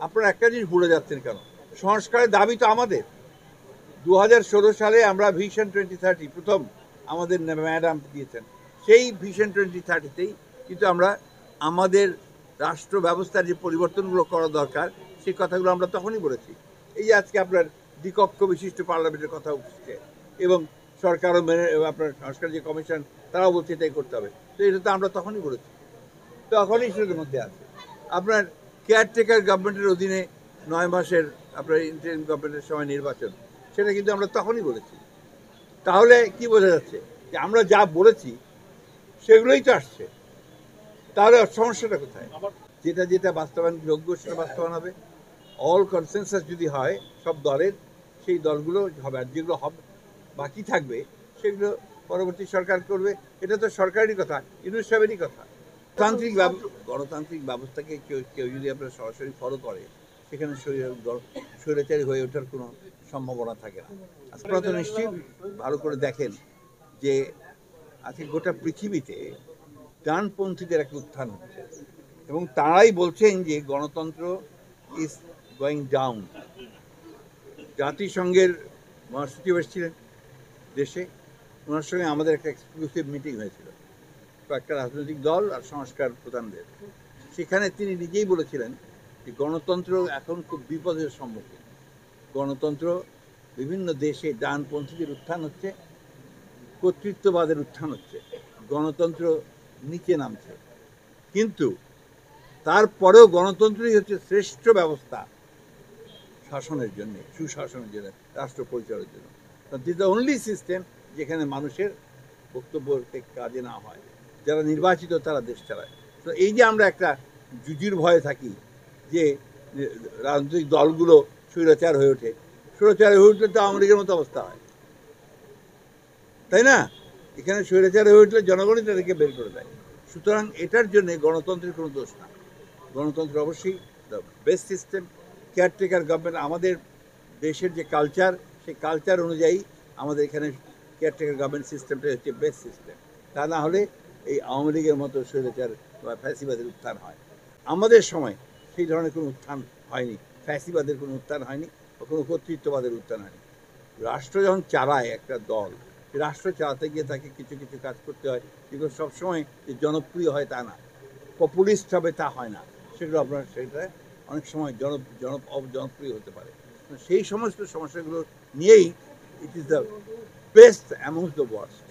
আপনারা একটা জিনিস ভুলে যাচ্ছেন কেন? সংস্কারের দাবি তো আমাদের। 2016 সালে আমরা ভিশন 2030 প্রথম আমাদের ম্যাডাম দিয়েছেন, সেই ভিশন 2030তেই কিন্তু আমরা আমাদের রাষ্ট্র ব্যবস্থার যে পরিবর্তনগুলো করা দরকার সেই কথাগুলো আমরা তখনই বলেছি। এই যে আজকে আপনার দ্বিকক্ষ বিশিষ্ট পার্লামেন্টের কথা উঠছে এবং সরকারও মেনে, আপনার সংস্কার যে কমিশন তারাও বলছে এটাই করতে হবে, তো এটা তো আমরা তখনই বলেছি, তখনই সেটার মধ্যে আছে। আপনার কেয়ারটেকার গভর্নমেন্টের অধীনে 9 মাসের আপনার ইন্টারিম গভর্নমেন্টের সময় নির্বাচন, সেটা কিন্তু আমরা তখনই বলেছি। তাহলে কি বোঝা যাচ্ছে যে আমরা যা বলেছি সেগুলোই তো আসছে, তাহলে সমস্যাটা কোথায়? যেটা যেটা বাস্তবায়ন যোগ্য সেটা বাস্তবায়ন হবে। অল কনসেনসাস যদি হয় সব দলের, সেই দলগুলো হবে, আর যেগুলো হবে বাকি থাকবে সেগুলো পরবর্তী সরকার করবে। এটা তো সরকারেরই কথা, ইউনূস সাহেবেরই কথা। গণতান্ত্রিক ব্যবস্থাকে কেউ কেউ যদি আপনার সরাসরি ফলো করে, সেখানে স্বৈরাচারী হয়ে ওঠার কোনো সম্ভাবনা থাকে না। আপনারা তো নিশ্চয়ই ভালো করে দেখেন যে আজকে গোটা পৃথিবীতে ডানপন্থীদের একটা উত্থান হচ্ছে এবং তারাই বলছেন যে গণতন্ত্র ইজ গোয়িং ডাউন। জাতিসংঘের মহাসচিব এসেছিলেন দেশে, ওনার সঙ্গে আমাদের একটা এক্সক্লুসিভ মিটিং হয়েছিল কয়েকটা রাজনৈতিক দল আর সংস্কার প্রধানদের। সেখানে তিনি নিজেই বলেছিলেন যে গণতন্ত্র এখন খুব বিপদের সম্মুখীন। গণতন্ত্র বিভিন্ন দেশে ডানপন্থীদের উত্থান হচ্ছে, কর্তৃত্ববাদের উত্থান হচ্ছে, গণতন্ত্র নিচে নামছে। কিন্তু তারপরেও গণতন্ত্রই হচ্ছে শ্রেষ্ঠ ব্যবস্থা শাসনের জন্য, সুশাসনের জন্য, রাষ্ট্র পরিচালনার জন্য। দিস দ্য অনলি সিস্টেম যেখানে মানুষের বক্তব্য কাজে না হয়, যারা নির্বাচিত তারা দেশ চালায়। তো এই যে আমরা একটা জুজুর ভয়ে থাকি যে রাজনৈতিক দলগুলো স্বৈরাচার হয়ে ওঠে, স্বৈরাচার হয়ে উঠলে তো আওয়ামী লীগের মতো অবস্থা হয়, তাই না? এখানে স্বৈরাচার হয়ে উঠলে জনগণই তাদেরকে বের করে দেয়। সুতরাং এটার জন্য গণতন্ত্রের কোনো দোষ না। গণতন্ত্র অবশ্যই the best system. Caretaker government, আমাদের দেশের যে কালচার, সেই কালচার অনুযায়ী আমাদের এখানে কেয়ারটেকার গভর্নমেন্ট সিস্টেমটা হচ্ছে বেস্ট সিস্টেম। তা না হলে এই আওয়ামী লীগের মতো স্বৈরাচার বা ফ্যাসিবাদের উত্থান হয়। আমাদের সময় সেই ধরনের কোনো উত্থান হয়নি, ফ্যাসিবাদের কোনো উত্থান হয়নি বা কোনো কর্তৃত্ববাদের উত্থান হয়নি। রাষ্ট্র যখন চালায় একটা দল, রাষ্ট্র চালাতে গিয়ে তাকে কিছু কিছু কাজ করতে হয় যেগুলো সবসময় যে জনপ্রিয় হয় তা না, পপুলিস্ট হবে তা হয় না, সেগুলো আপনার সেটা অনেক সময় জনপ্রিয় হতে পারে। সেই সমস্ত সমস্যাগুলো নিয়েই it is the best amongst the worst.